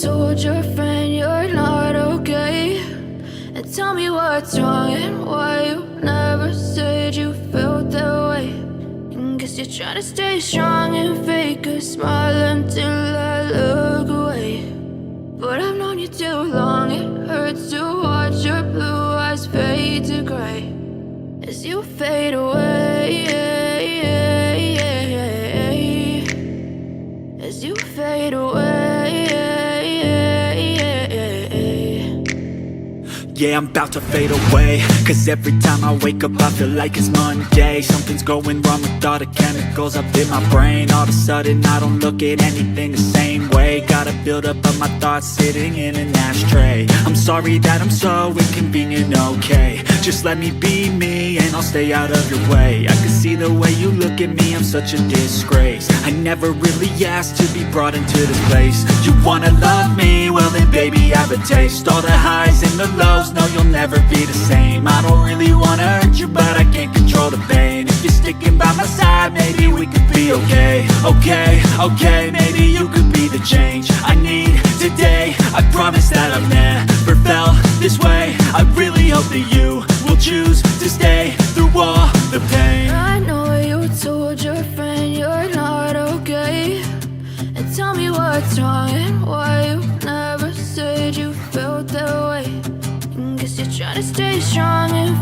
told your friend you're not okay, and tell me what's wrong and why you never said you felt that way. And guess you're trying to stay strong and fake a smile until I look away. But I've known you too long, it hurts to watch your blue eyes fade to gray as you fade away, as you fade away. Yeah, I'm about to fade away, cause every time I wake up I feel like it's Monday. Something's going wrong with all the chemicals up in my brain. All of a sudden I don't look at anything the same way. Got a build up of my thoughts sitting in an ashtray. I'm sorry that I'm so inconvenient, okay. Just let me be me and I'll stay out of your way. I can see the way you look at me, I'm such a disgrace. I never really asked to be brought into this place. You wanna love me? Well then baby I have a taste. All the highs and the lows, no you'll never be the same. I don't really wanna hurt you but I can't control the pain. If you're sticking by my side maybe we could be okay. Okay, maybe you could be the change I need today. I promise that I've never felt this way. I really hope that you will choose to stay through all the pain. I know you told your friend you're not okay, and tell me what's wrong and why you never said you felt that way. And guess you're trying to stay strong and